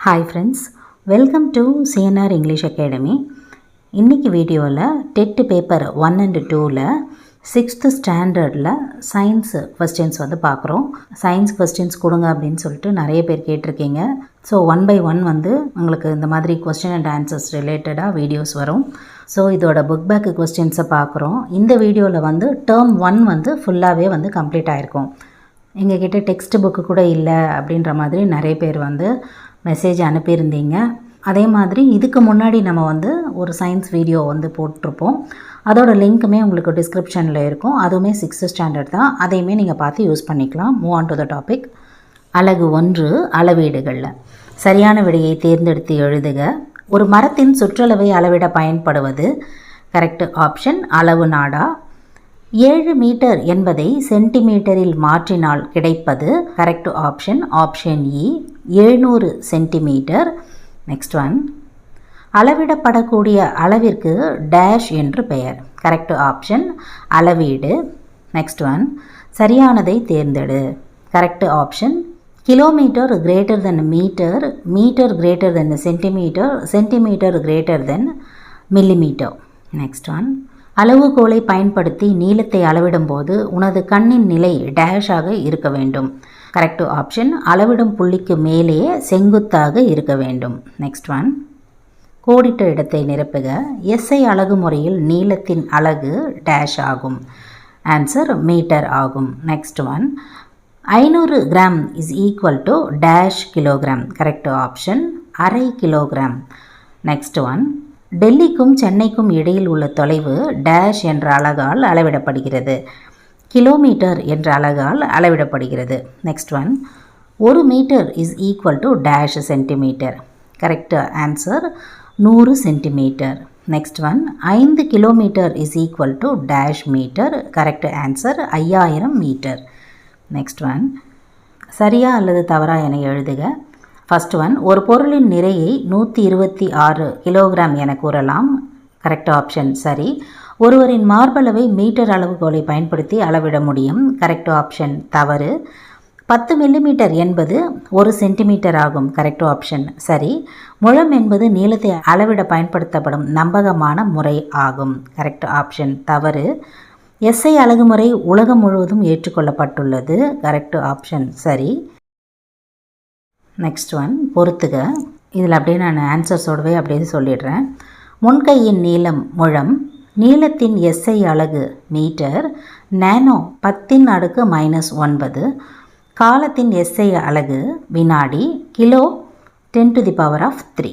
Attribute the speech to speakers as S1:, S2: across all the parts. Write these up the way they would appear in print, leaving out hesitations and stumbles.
S1: Hi friends, welcome to CNR English Academy. இன்னைக்கு வீடியோவில் dead paper 1 and 2ல் 6th ஸ்டாண்டர்டில் சயின்ஸ் கொஸ்டின்ஸ் பார்க்குறோம். சயின்ஸ் கொஸ்டின்ஸ் கொடுங்க அப்படின்னு சொல்லிட்டு நிறைய பேர் கேட்டிருக்கீங்க. ஸோ 1 by 1 உங்களுக்கு இந்த மாதிரி கொஸ்டின் அண்ட் ஆன்சர்ஸ் ரிலேட்டடாக வீடியோஸ் வரும். ஸோ இதோட புக் பேக் கொஸ்டின்ஸை பார்க்குறோம். இந்த வீடியோவில் டேர்ம் 1 ஃபுல்லாகவே கம்ப்ளீட் ஆகிருக்கும். எங்ககிட்ட டெக்ஸ்ட் புக்கு கூட இல்லை அப்படின்ற மாதிரி நிறைய பேர் மெசேஜ் அனுப்பியிருந்தீங்க. அதே மாதிரி இதுக்கு முன்னாடி நம்ம ஒரு சயின்ஸ் வீடியோ போட்டிருப்போம். அதோட லிங்க்குமே உங்களுக்கு டிஸ்கிரிப்ஷனில் இருக்கும். அதுவுமே 6th ஸ்டாண்டர்ட் தான். அதையுமே நீங்கள் பார்த்து யூஸ் பண்ணிக்கலாம். Move on to the topic. அலகு 1 அளவீடுகளில் சரியான விடையை தேர்ந்தெடுத்து எழுதுக. ஒரு மரத்தின் சுற்றளவை அளவிட பயன்படுவது கரெக்ட் ஆப்ஷன் அளவு நாடா. 7 மீட்டர் என்பதை சென்டிமீட்டரில் மாற்றினால் கிடைப்பது correct option option E 700 centimetre. Next one, அளவிடப்படக்கூடிய அளவிற்கு டேஷ் என்று பெயர் கரெக்ட் ஆப்ஷன் அளவீடு. நெக்ஸ்ட் ஒன், சரியானதை தேர்ந்தெடு correct option kilometre greater than metre, metre greater than centimetre, centimetre greater than millimetre. Next one, அளவுகோலை பயன்படுத்தி நீளத்தை அளவிடும்போது உனது கண்ணின் நிலை டேஷாக இருக்க வேண்டும் கரெக்ட் ஆப்ஷன் அளவிடும் புள்ளிக்கு மேலே செங்குத்தாக இருக்க வேண்டும். நெக்ஸ்ட் ஒன், கோடிட்ட இடத்தை நிரப்புக. எஸ்ஐ அலகு முறையில் நீளத்தின் அலகு டேஷ் ஆகும். ஆன்சர் மீட்டர் ஆகும். Next one, 500 gram is equal to dash kilogram correct option அரை கிலோகிராம். நெக்ஸ்ட் ஒன், டெல்லிக்கும் சென்னைக்கும் இடையில் உள்ள தொலைவு டேஷ் என்ற அலகால் அளவிடப்படுகிறது. கிலோமீட்டர் என்ற அலகால் அளவிடப்படுகிறது. Next one, 1 metre is equal to dash centimetre correct answer 100 centimetre. Next one, 5 kilometre is equal to dash metre correct answer 5000 metre. Next one, சரியா அல்லது தவறா என எழுதுக. ஃபஸ்ட் ஒன், ஒரு பொருளின் நிறையை 126 கிலோகிராம் என கூறலாம் கரெக்ட் ஆப்ஷன் சரி. ஒருவரின் மார்பளவை மீட்டர் அளவுகோலை பயன்படுத்தி அளவிட முடியும் கரெக்ட் ஆப்ஷன் தவறு. 10 மில்லிமீட்டர் என்பது 1 சென்டிமீட்டர் ஆகும் கரெக்ட் ஆப்ஷன் சரி. முழம் என்பது நீளத்தை அளவிட பயன்படுத்தப்படும் நம்பகமான முறை ஆகும் கரெக்ட் ஆப்ஷன் தவறு. எஸ்ஐ அலகுமுறை உலகம் முழுவதும் ஏற்றுக்கொள்ளப்பட்டுள்ளது கரெக்ட் ஆப்ஷன் சரி. நெக்ஸ்ட் ஒன், பொறுத்துக. இதில் அப்படியே நான் ஆன்சர்ஸோடவே அப்படியே சொல்லிடுறேன். முன்கையின் நீளம் முழம், நீளத்தின் எஸ்ஐ அலகு மீட்டர், நேனோ 10⁻⁻⁹, காலத்தின் எஸ்ஐ அலகு வினாடி, கிலோ 10⁻3.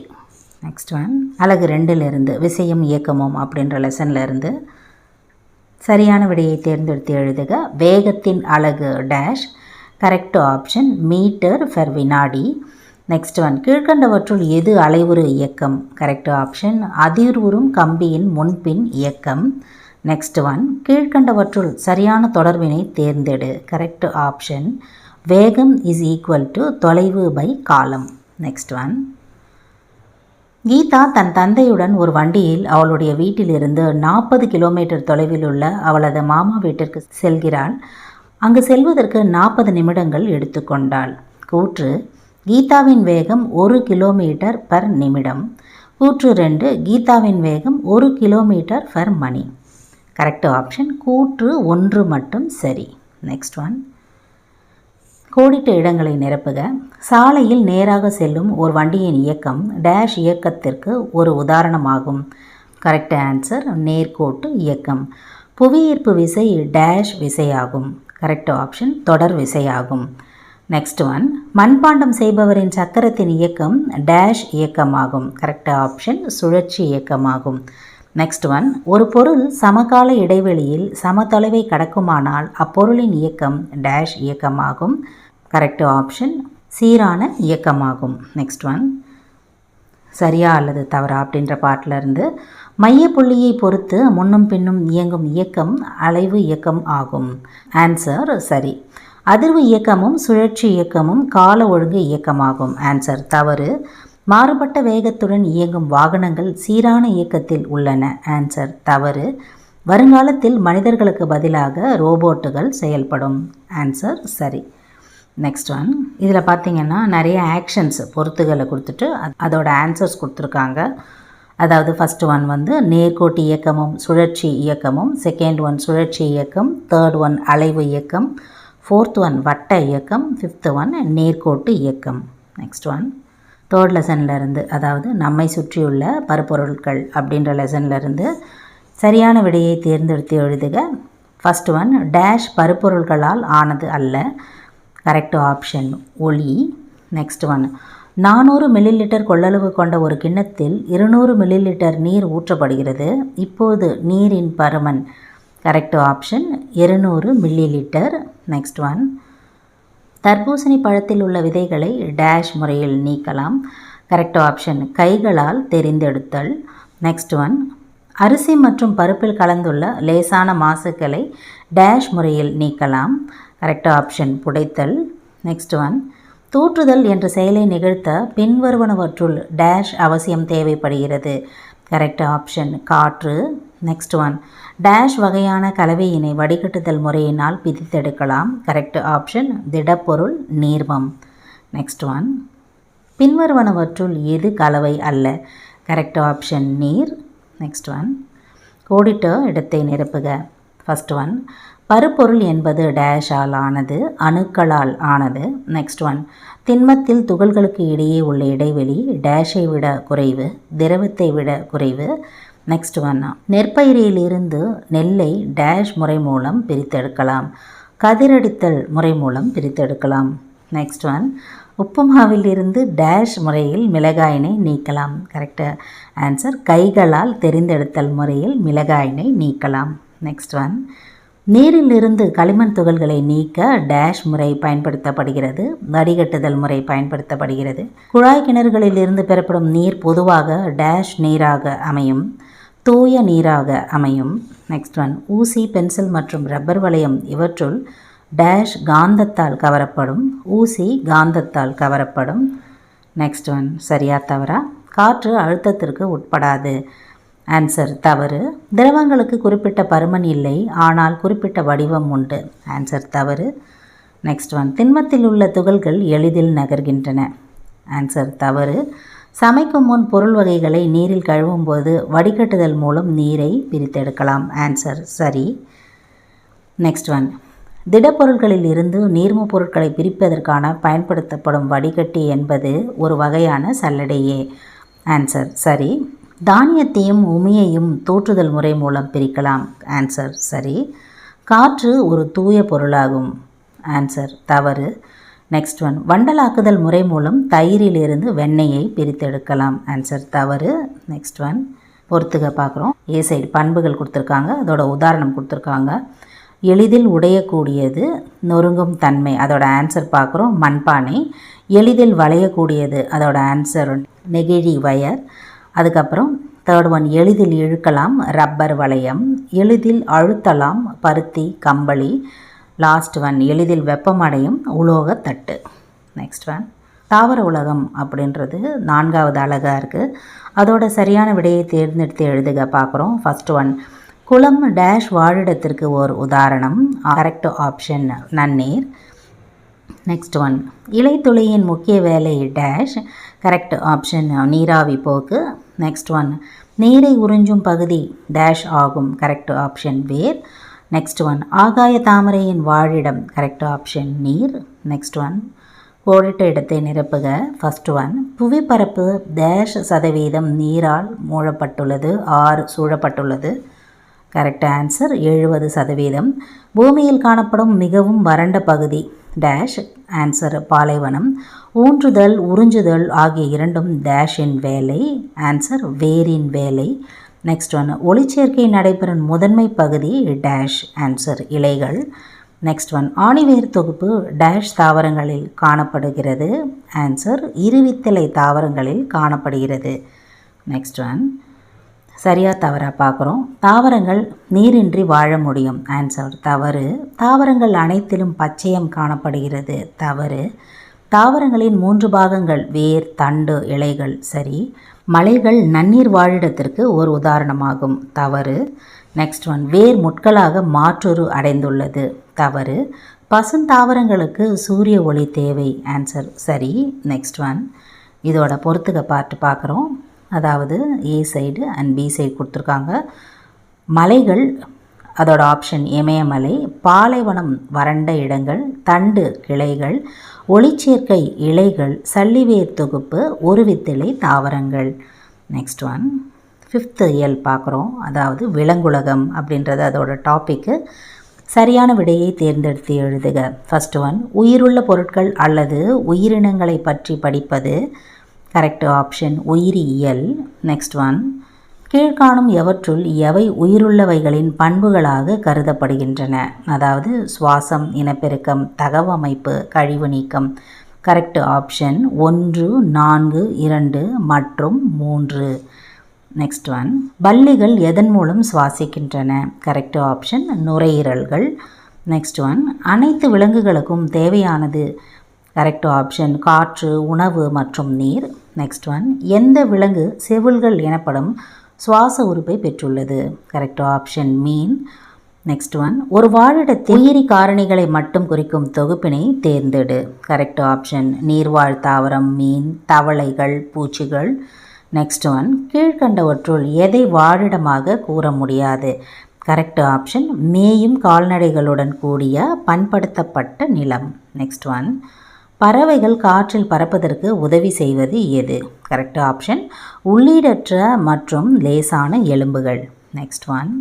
S1: நெக்ஸ்ட் ஒன், அலகு 2லிருந்து விசையும் இயக்கமும் அப்படின்ற லெசன்லேருந்து சரியான விடையை தேர்ந்தெடுத்து எழுதுக. வேகத்தின் அலகு டேஷ் கரெக்ட் ஆப்ஷன் மீட்டர் ஃபர் வினாடி. நெக்ஸ்ட் ஒன், கீழ்கண்டவற்றுள் எது அலைவுறு இயக்கம் கரெக்ட் ஆப்ஷன் அதிர்வுறும் கம்பியின் முன்பின் இயக்கம். நெக்ஸ்ட் ஒன், கீழ்கண்டவற்றுள் சரியான தொடர்பினை தேர்ந்தெடு கரெக்ட் ஆப்ஷன் வேகம் இஸ் ஈக்குவல் டு தொலைவு பை காலம். நெக்ஸ்ட் ஒன், கீதா தன் தந்தையுடன் ஒரு வண்டியில் அவளுடைய வீட்டிலிருந்து 40 கிலோமீட்டர் தொலைவில் உள்ள அவளது மாமா வீட்டிற்கு செல்கிறாள். அங்கு செல்வதற்கு 40 நிமிடங்கள் எடுத்துக்கொண்டாள். கூற்று, கீதாவின் வேகம் 1 கிலோமீட்டர் பர் நிமிடம். கூற்று 2, கீதாவின் வேகம் 1 கிலோமீட்டர் பர் மணி. கரெக்ட் ஆப்ஷன் கூற்று 1 மட்டும் சரி. நெக்ஸ்ட் ஒன், கோடிட்ட இடங்களை நிரப்புக. சாலையில் நேராக செல்லும் ஒரு வண்டியின் இயக்கம் டேஷ் இயக்கத்திற்கு ஒரு உதாரணமாகும் கரெக்ட் ஆன்சர் நேர்கோட்டு இயக்கம். புவியீர்ப்பு விசை டேஷ் விசையாகும் கரெக்ட் ஆப்ஷன் தொடர் விசையாகும். நெக்ஸ்ட் ஒன், மண்பாண்டம் செய்பவரின் சக்கரத்தின் இயக்கம் டேஷ் இயக்கமாகும் கரெக்ட் ஆப்ஷன் சுழற்சி இயக்கமாகும். நெக்ஸ்ட் ஒன், ஒரு பொருள் சமகால இடைவெளியில் சமதொலைவை கடக்குமானால் அப்பொருளின் இயக்கம் டேஷ் இயக்கமாகும் கரெக்ட் ஆப்ஷன் சீரான இயக்கமாகும். நெக்ஸ்ட் ஒன், சரியா அல்லது தவறா அப்படின்ற பாட்டிலிருந்து மையப்புள்ளியை பொறுத்து முன்னும் பின்னும் இயங்கும் இயக்கம் அலைவு இயக்கம் ஆகும். ஆன்சர் சரி. அதிர்வு இயக்கமும் சுழற்சி இயக்கமும் கால ஒழுங்கு இயக்கமாகும். ஆன்சர் தவறு. மாறுபட்ட வேகத்துடன் இயங்கும் வாகனங்கள் சீரான இயக்கத்தில் உள்ளன. ஆன்சர் தவறு. வருங்காலத்தில் மனிதர்களுக்கு பதிலாக ரோபோட்டுகள் செயல்படும். ஆன்சர் சரி. நெக்ஸ்ட் ஒன் இதில் பார்த்தீங்கன்னா நிறைய ஆக்ஷன்ஸ் பொறுத்துகளை கொடுத்துட்டு அதோட ஆன்சர்ஸ் கொடுத்துருக்காங்க. அதாவது ஃபஸ்ட்டு ஒன் வந்து நேர்கோட்டு இயக்கமும் சுழற்சி இயக்கமும், செகண்ட் ஒன் சுழற்சி இயக்கம், தேர்ட் ஒன் அலைவு இயக்கம், ஃபோர்த் ஒன் வட்ட இயக்கம், ஃபிஃப்த்து ஒன் நேர்கோட்டு இயக்கம். நெக்ஸ்ட் ஒன் தேர்ட் லெசன்லேருந்து, அதாவது நம்மை சுற்றியுள்ள பருப்பொருட்கள் அப்படின்ற லெசன்லேருந்து சரியான விடையை தேர்ந்தெடுத்து எழுதுக. ஃபஸ்ட் ஒன் டேஷ் பருப்பொருள்களால் ஆனது அல்ல. கரெக்ட் ஆப்ஷன் ஒளி. நெக்ஸ்ட் ஒன் 400 மில்லிலிட்டர் கொள்ளளவு கொண்ட ஒரு கிண்ணத்தில் 200 மில்லிலிட்டர் நீர் ஊற்றப்படுகிறது. இப்போது நீரின் பருமன். Correct option 200 millilitre. Next one தர்பூசணி பழத்தில் உள்ள விதைகளை டேஷ் முறையில் நீக்கலாம். கரெக்ட் ஆப்ஷன் கைகளால் தெரிந்தெடுத்தல். நெக்ஸ்ட் ஒன் அரிசி மற்றும் பருப்பில் கலந்துள்ள லேசான மாசுக்களை டேஷ் முறையில் நீக்கலாம். கரெக்ட் ஆப்ஷன் புடைத்தல். நெக்ஸ்ட் ஒன் தூற்றுதல் என்ற செயலை நிகழ்த்த பின்வருவனவற்றுள் டேஷ் அவசியம் தேவைப்படுகிறது. கரெக்ட் ஆப்ஷன் காற்று. நெக்ஸ்ட் ஒன் டேஷ் வகையான கலவையினை வடிகட்டுதல் முறையினால் பிரித்தெடுக்கலாம். கரெக்ட் ஆப்ஷன் திடப்பொருள் நீர்மம். நெக்ஸ்ட் ஒன் பின்வருவனவற்றுள் எது கலவை அல்ல. கரெக்ட் ஆப்ஷன் நீர். நெக்ஸ்ட் ஒன் கோடிட்ட இடத்தை நிரப்புக. ஃபஸ்ட் ஒன் பருப்பொருள் என்பது டேஷால் ஆனது, அணுக்களால் ஆனது. நெக்ஸ்ட் ஒன் திண்மத்தில் துகள்களுக்கு இடையே உள்ள இடைவெளி டேஷை விட குறைவு, திரவத்தை விட குறைவு. நெக்ஸ்ட் ஒன் நெற்பயிரிலிருந்து நெல்லை டேஷ் முறை மூலம் பிரித்தெடுக்கலாம். கதிரடித்தல் முறை மூலம் பிரித்தெடுக்கலாம். நெக்ஸ்ட் ஒன் உப்புமாவில் இருந்து டேஷ் முறையில் மிளகாயினை நீக்கலாம். கரெக்ட் ஆன்சர் கைகளால் தெரிந்தெடுத்தல் முறையில் மிளகாயினை நீக்கலாம். நெக்ஸ்ட் ஒன் நீரிலிருந்து களிமண் துகள்களை நீக்க டேஷ் முறை பயன்படுத்தப்படுகிறது. வடிகட்டுதல் முறை பயன்படுத்தப்படுகிறது. குழாய் கிணறுகளிலிருந்து பெறப்படும் நீர் பொதுவாக டேஷ் நீராக அமையும், தூய நீராக அமையும். நெக்ஸ்ட் ஒன் ஊசி, பென்சில் மற்றும் ரப்பர் வளையம் இவற்றுள் டேஷ் காந்தத்தால் கவரப்படும். ஊசி காந்தத்தால் கவரப்படும். நெக்ஸ்ட் ஒன் சரியா தவறா? காற்று அழுத்தத்திற்கு உட்படாது. ஆன்சர் தவறு. திரவங்களுக்கு குறிப்பிட்ட பருமன் இல்லை, ஆனால் குறிப்பிட்ட வடிவம் உண்டு. ஆன்சர் தவறு. நெக்ஸ்ட் ஒன் திண்மத்தில் உள்ள துகள்கள் எளிதில் நகர்கின்றன. ஆன்சர் தவறு. சமைக்கும் முன் பொருள் வகைகளை நீரில் கழுவும் போது வடிகட்டுதல் மூலம் நீரை பிரித்தெடுக்கலாம். ஆன்சர் சரி. நெக்ஸ்ட் ஒன் திடப்பொருட்களில் இருந்து நீர்ம பொருட்களை பிரிப்பதற்கான பயன்படுத்தப்படும் வடிகட்டி என்பது ஒரு வகையான சல்லடையே. ஆன்சர் சரி. தானியத்தையும் உமியையும் தூற்றுதல் முறை மூலம் பிரிக்கலாம். ஆன்சர் சரி. காற்று ஒரு தூய பொருளாகும். ஆன்சர் தவறு. நெக்ஸ்ட் ஒன் வண்டலாக்குதல் முறை மூலம் தயிரிலிருந்து வெண்ணெயை பிரித்தெடுக்கலாம். ஆன்சர் தவறு. நெக்ஸ்ட் ஒன் பொறுத்துக பார்க்குறோம். ஏ சைடு பண்புகள் கொடுத்துருக்காங்க, அதோட உதாரணம் கொடுத்துருக்காங்க. எளிதில் உடையக்கூடியது, நொறுங்கும் தன்மை, அதோட ஆன்சர் பார்க்குறோம் மண்பானை. எளிதில் வளையக்கூடியது, அதோட ஆன்சர் நெகிழி வயர். அதுக்கப்புறம் தேர்ட் ஒன் எளிதில் இழுக்கலாம், ரப்பர் வளையம். எளிதில் அழுத்தலாம், பருத்தி கம்பளி. லாஸ்ட் ஒன் எளிதில் வெப்பமடையும், உலோகத்தட்டு. நெக்ஸ்ட் ஒன் தாவர உலகம் அப்படின்றது 4வது அழகாக இருக்குது. அதோட சரியான விடையை தேர்ந்தெடுத்து எழுதுக பார்க்குறோம். ஃபஸ்ட் ஒன் குளம் டேஷ் வாழிடத்திற்கு ஓர் உதாரணம். கரெக்ட் ஆப்ஷன் நன்னீர். நெக்ஸ்ட் ஒன் இலைத்துளையின் முக்கிய வேலை டேஷ். கரெக்ட் ஆப்ஷன் நீராவி போக்கு. நெக்ஸ்ட் ஒன் நீரை உறிஞ்சும் பகுதி டேஷ் ஆகும். கரெக்ட் ஆப்ஷன் வேர். நெக்ஸ்ட் ஒன் ஆகாய தாமரையின் வாழிடம். கரெக்ட் ஆப்ஷன் நீர். நெக்ஸ்ட் ஒன் கோடிட்ட இடத்தை நிரப்புக. ஃபஸ்ட் ஒன் புவிப்பரப்பு டேஷ் சதவீதம் நீரால் மூடப்பட்டுள்ளது ஆறு சூழப்பட்டுள்ளது. Correct answer 70%. பூமியில் காணப்படும் மிகவும் வறண்ட பகுதி டேஷ். ஆன்சர் பாலைவனம். ஊன்றுதல் உறிஞ்சுதல் ஆகிய இரண்டும் டேஷின் வேலை. ஆன்சர் வேரின் வேலை. நெக்ஸ்ட் ஒன் ஒளிச்சேர்க்கை நடைபெறும் முதன்மை பகுதி டேஷ். ஆன்சர் இலைகள். நெக்ஸ்ட் ஒன் ஆணிவேர் தொகுப்பு டேஷ் தாவரங்களில் காணப்படுகிறது. ஆன்சர் இருவித்தலை தாவரங்களில் காணப்படுகிறது. நெக்ஸ்ட் ஒன் சரியா தவறா பார்க்குறோம். தாவரங்கள் நீரின்றி வாழ முடியும். ஆன்சர் தவறு. தாவரங்கள் அனைத்திலும் பச்சையம் காணப்படுகிறது. தவறு. தாவரங்களின் 3 பாகங்கள் வேர், தண்டு, இலைகள். சரி. மலைகள் நன்னீர் வாழிடத்திற்கு ஒரு உதாரணமாகும். தவறு. நெக்ஸ்ட் ஒன் வேர் முட்களாக மாற்றொரு அடைந்துள்ளது. தவறு. பசுந்தாவரங்களுக்கு சூரிய ஒளி தேவை. ஆன்சர் சரி. நெக்ஸ்ட் ஒன், இதோட பொறுத்துக்க பார்த்து பார்க்குறோம். அதாவது ஏ சைடு அண்ட் பி சைடு கொடுத்துருக்காங்க. மலைகள், அதோட ஆப்ஷன் இமயமலை. பாலைவனம் வறண்ட இடங்கள், தண்டு கிளைகள், ஒளிச்சேர்க்கை இலைகள், சல்லிவேர் தொகுப்பு, ஒரு வித்திலை தாவரங்கள். நெக்ஸ்ட் ஒன், 5th இயல் பார்க்குறோம். அதாவது விலங்குலகம் அப்படின்றது அதோட டாப்பிக்கு. சரியான விடையை தேர்ந்தெடுத்து எழுதுக. ஃபர்ஸ்ட் ஒன், உயிருள்ள பொருட்கள் அல்லது உயிரினங்களை பற்றி படிப்பது. கரெக்ட் ஆப்ஷன் உயிரியல். நெக்ஸ்ட் ஒன், கீழ்காணும் எவற்றுள் எவை உயிருள்ளவைகளின் பண்புகளாக கருதப்படுகின்றன. அதாவது சுவாசம், இனப்பெருக்கம், தகவமைப்பு, கழிவு நீக்கம். கரெக்ட் ஆப்ஷன் 1, 4, 2 மற்றும் 3. நெக்ஸ்ட் ஒன், பல்லிகள் எதன் மூலம் சுவாசிக்கின்றன. கரெக்ட் ஆப்ஷன் நுரையீரல்கள். நெக்ஸ்ட் ஒன், அனைத்து விலங்குகளுக்கும் தேவையானது. கரெக்ட் ஆப்ஷன் காற்று, உணவு மற்றும் நீர். நெக்ஸ்ட் ஒன், எந்த விலங்கு செவுள்கள் எனப்படும் சுவாச உறுப்பை பெற்றுள்ளது. கரெக்ட் ஆப்ஷன் மீன். நெக்ஸ்ட் ஒன், ஒரு வாழிடத்தில் உயிரி காரணிகளை மட்டும் குறிக்கும் தொகுப்பினை தேர்ந்தெடு. கரெக்ட் ஆப்ஷன் நீர்வாழ் தாவரம், மீன், தவளைகள், பூச்சிகள். நெக்ஸ்ட் ஒன், கீழ்கண்டவற்றுள் எதை வாழிடமாக கூற முடியாது. கரெக்ட் ஆப்ஷன் மேயும் கால்நடைகளுடன் கூடிய பண்படுத்தப்பட்ட நிலம். நெக்ஸ்ட் ஒன், பறவைகள் காற்றில் பறப்பதற்கு உதவி செய்வது எது. கரெக்ட் ஆப்ஷன் உள்ளீடற்ற மற்றும் லேசான எலும்புகள். நெக்ஸ்ட் ஒன்,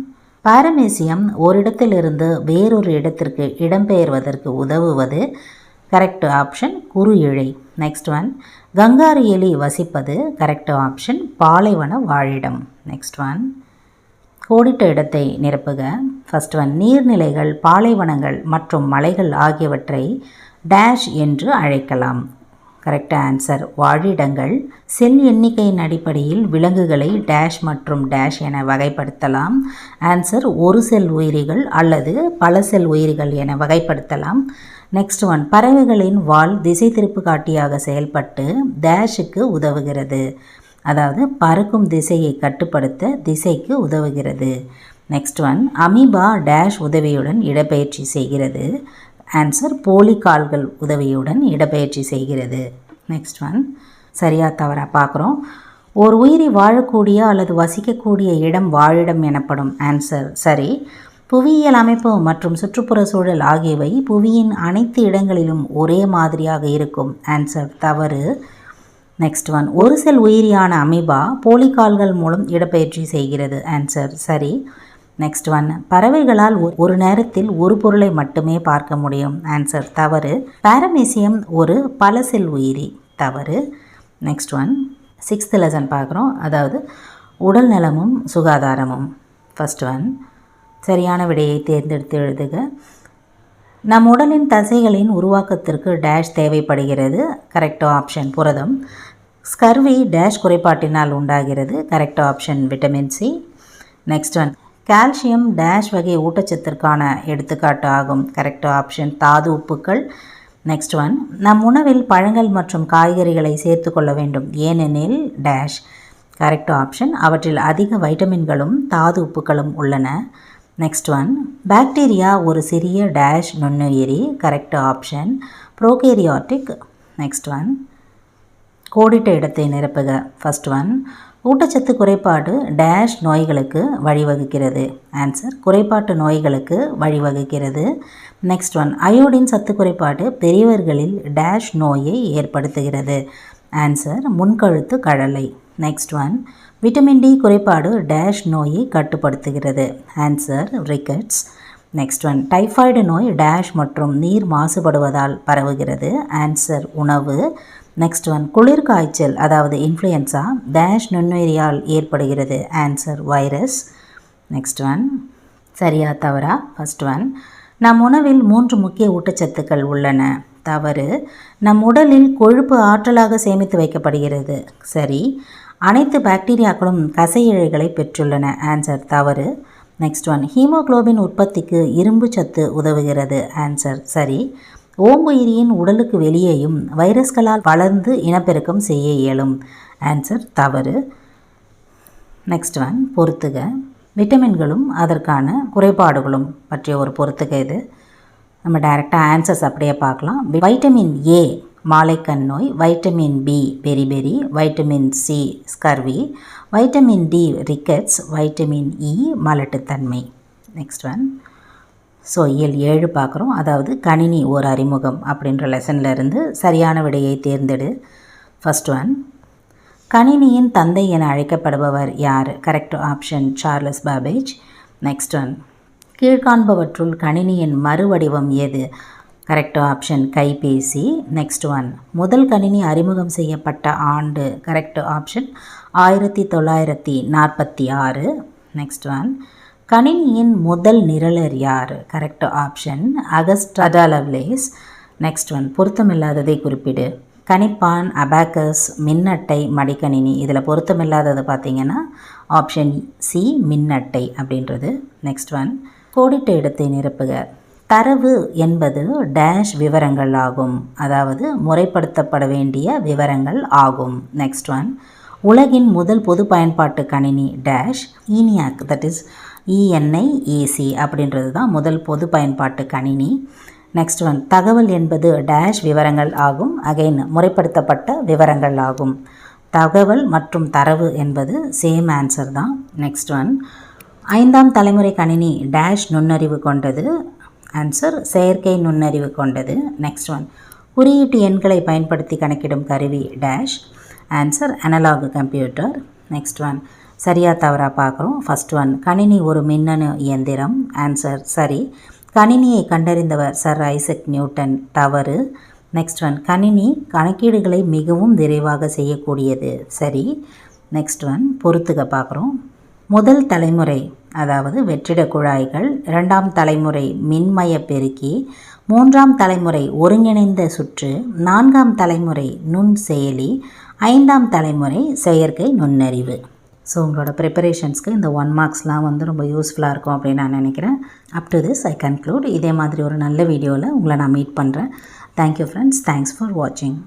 S1: பாரமீசியம் ஓரிடத்திலிருந்து வேறொரு இடத்திற்கு இடம்பெயர்வதற்கு உதவுவது. கரெக்ட் ஆப்ஷன் குறு இழை. நெக்ஸ்ட் ஒன், கங்காரு எலி வசிப்பது. கரெக்ட் ஆப்ஷன் பாலைவன வாழிடம். நெக்ஸ்ட் ஒன், கோடிட்ட இடத்தை நிரப்புக. ஃபர்ஸ்ட் ஒன், நீர்நிலைகள், பாலைவனங்கள் மற்றும் மலைகள் ஆகியவற்றை டேஷ் என்று அழைக்கலாம். Correct answer வாழிடங்கள். செல் எண்ணிக்கையின் அடிப்படையில் விலங்குகளை டேஷ் மற்றும் டேஷ் என வகைப்படுத்தலாம். ஆன்சர் ஒரு செல் உயிரிகள் அல்லது பல செல் உயிரிகள் என வகைப்படுத்தலாம். நெக்ஸ்ட் ஒன், பறவைகளின் வால் திசை திருப்பு காட்டியாக செயல்பட்டு டேஷுக்கு உதவுகிறது. அதாவது பறக்கும் திசையை கட்டுப்படுத்த திசைக்கு உதவுகிறது. நெக்ஸ்ட் ஒன், அமீபா டேஷ் உதவியுடன் இடப்பெயர்ச்சி செய்கிறது. ஆன்சர் போலி கால்கள் உதவியுடன் இடப்பெயர்ச்சி செய்கிறது. நெக்ஸ்ட் ஒன், சரியா தவறா பார்க்குறோம். ஒரு உயிரி வாழக்கூடிய அல்லது வசிக்கக்கூடிய இடம் வாழிடம் எனப்படும். ஆன்சர் சரி. புவியியல் அமைப்பு மற்றும் சுற்றுப்புற சூழல் ஆகியவை புவியின் அனைத்து இடங்களிலும் ஒரே மாதிரியாக இருக்கும். ஆன்சர் தவறு. நெக்ஸ்ட் ஒன், ஒரு செல் உயிரியான அமீபா போலிகால்கள் மூலம் இடப்பெயர்ச்சி செய்கிறது. ஆன்சர் சரி. நெக்ஸ்ட் ஒன், பறவைகளால் ஒரு நேரத்தில் ஒரு பொருளை மட்டுமே பார்க்க முடியும். ஆன்சர் தவறு. பாரமீசியம் ஒரு பல செல் உயிரி. தவறு. நெக்ஸ்ட் ஒன், 6th லெசன் பார்க்குறோம். அதாவது உடல் நலமும் சுகாதாரமும். ஃபர்ஸ்ட் ஒன், சரியான விடையை தேர்ந்தெடுத்து எழுதுக. நம் உடலின் தசைகளின் உருவாக்கத்திற்கு டேஷ் தேவைப்படுகிறது. கரெக்ட் ஆப்ஷன் புரதம். ஸ்கர்வி டேஷ் குறைபாட்டினால் உண்டாகிறது. Correct option vitamin C. Next one, calcium dash வகை ஊட்டச்சத்திற்கான எடுத்துக்காட்டு ஆகும். கரெக்ட் ஆப்ஷன் தாது உப்புக்கள். நெக்ஸ்ட் ஒன், நம் உணவில் பழங்கள் மற்றும் காய்கறிகளை சேர்த்து கொள்ள வேண்டும். ஏனெனில் டேஷ். கரெக்ட் ஆப்ஷன் அவற்றில் அதிக வைட்டமின்களும் தாது உப்புக்களும் உள்ளன. நெக்ஸ்ட் ஒன், பாக்டீரியா ஒரு சிறிய டேஷ் நுண்ணுயிரி. Correct option prokaryotic. Next one, கோடிட்ட இடத்தை நிரப்புக. ஃபர்ஸ்ட் ஒன், ஊட்டச்சத்து குறைபாடு டேஷ் நோய்களுக்கு வழிவகுக்கிறது. ஆன்சர் குறைபாட்டு நோய்களுக்கு வழிவகுக்கிறது. நெக்ஸ்ட் ஒன், அயோடின் சத்து குறைபாடு பெரியவர்களில் டேஷ் நோயை ஏற்படுத்துகிறது. ஆன்சர் முன்கழுத்து கழலை. நெக்ஸ்ட் ஒன், விட்டமின் டி குறைபாடு டேஷ் நோயை கட்டுப்படுத்துகிறது. Answer rickets. Next one, typhoid நோய் டேஷ் மற்றும் நீர் மாசுபடுவதால் பரவுகிறது. ஆன்சர் உணவு. நெக்ஸ்ட் ஒன், குளிர் காய்ச்சல் அதாவது இன்ஃப்ளூயன்ஸா டேஷ் நுண்ணுயிரியால் ஏற்படுகிறது. Answer virus. நெக்ஸ்ட் ஒன், சரியா தவறா? ஃபர்ஸ்ட் ஒன், நம் உணவில் 3 முக்கிய ஊட்டச்சத்துக்கள் உள்ளன. தவறு. நம் உடலில் கொழுப்பு ஆற்றலாக சேமித்து வைக்கப்படுகிறது. சரி. அனைத்து பாக்டீரியாக்களும் கசை இழைகளை பெற்றுள்ளன. ஆன்சர் தவறு. நெக்ஸ்ட் ஒன், ஹீமோகுளோபின் உற்பத்திக்கு இரும்பு சத்து உதவுகிறது. ஆன்சர் சரி. ஓம்புயிரியின் உடலுக்கு வெளியேயும் வைரஸ்களால் வளர்ந்து இனப்பெருக்கம் செய்ய இயலும். ஆன்சர் தவறு. நெக்ஸ்ட் ஒன், பொறுத்துக. விட்டமின்களும் அதற்கான குறைபாடுகளும் பற்றிய ஒரு பொறுத்துக இது. நம்ம டைரெக்டாக ஆன்சர்ஸ் அப்படியே பார்க்கலாம். வைட்டமின் ஏ மாலைக்கண் நோய், vitamin B beriberi, vitamin C scurvy, vitamin D rickets, vitamin E மலட்டுத்தன்மை. Next one. ஸோ இயல் 7 பார்க்குறோம். அதாவது கணினி ஓர் அறிமுகம் அப்படின்ற லெசனில் இருந்து சரியான விடையை தேர்ந்தெடு. First one. கணினியின் தந்தை என அழைக்கப்படுபவர் யார்? Correct option Charles Babbage. Next one. கீழ்காண்பவற்றுள் கணினியின் மறுவடிவம் எது? கரெக்ட் ஆப்ஷன் கைபேசி. Next one. முதல் கணினி அறிமுகம் செய்யப்பட்ட ஆண்டு? Correct option 1946. Next one. கணினியின் முதல் நிரலர் யார்? Correct option Augusta Lovelace. Next one. பொருத்தமில்லாததை குறிப்பிடு. கணிப்பான், அபாக்கஸ், மின்னட்டை, மடிக்கணினி. இதில் பொருத்தமில்லாதது பார்த்தீங்கன்னா ஆப்ஷன் சி மின்னட்டை அப்படின்றது. Next one. கோடிட்ட இடத்தை நிரப்புக. தரவு என்பது டேஷ் விவரங்கள் ஆகும், அதாவது முறைப்படுத்தப்பட வேண்டிய விவரங்கள் ஆகும். Next one. உலகின் முதல் பொது பயன்பாட்டு கணினி டேஷ் ஈனியாக், தட் இஸ் ENIAC அப்படின்றது தான் முதல் பொது பயன்பாட்டு கணினி. Next one. தகவல் என்பது டேஷ் விவரங்கள் ஆகும், அகைன் முறைப்படுத்தப்பட்ட விவரங்கள் ஆகும். தகவல் மற்றும் தரவு என்பது சேம் ஆன்சர் தான். Next one. 5ஆம் தலைமுறை கணினி டேஷ் நுண்ணறிவு கொண்டது. ஆன்சர் செயற்கை நுண்ணறிவு கொண்டது. Next one. குறியீட்டு எண்களை பயன்படுத்தி கணக்கிடும் கருவி dash. Answer analogue computer. Next one. சரியா தவறா பார்க்குறோம். First one. கணினி ஒரு மின்னணு இயந்திரம். ஆன்சர் சரி. கணினியை கண்டறிந்தவர் சர் ஐசக் நியூட்டன். தவறு. Next one. கணினி கணக்கீடுகளை மிகவும் விரைவாக செய்யக்கூடியது. சரி. Next one. பொறுத்துக பார்க்குறோம். முதல் தலைமுறை அதாவது வெற்றிட குழாய்கள், 2ஆம் தலைமுறை மின்மய பெருக்கி, 3ஆம் தலைமுறை ஒருங்கிணைந்த சுற்று, 4ஆம் தலைமுறை நுண் செயலி, 5ஆம் தலைமுறை செயற்கை நுண்ணறிவு. ஸோ உங்களோட ப்ரிப்பரேஷன்ஸ்க்கு இந்த 1 மார்க்ஸ்லாம் வந்து ரொம்ப யூஸ்ஃபுல்லாக இருக்கும் அப்படின்னு நான் நினைக்கிறேன். Up to this I conclude. இதே மாதிரி ஒரு நல்ல வீடியோவில் உங்களை நான் மீட் பண்ணுறேன். Thank you friends. தேங்க்ஸ் ஃபார் வாட்சிங்.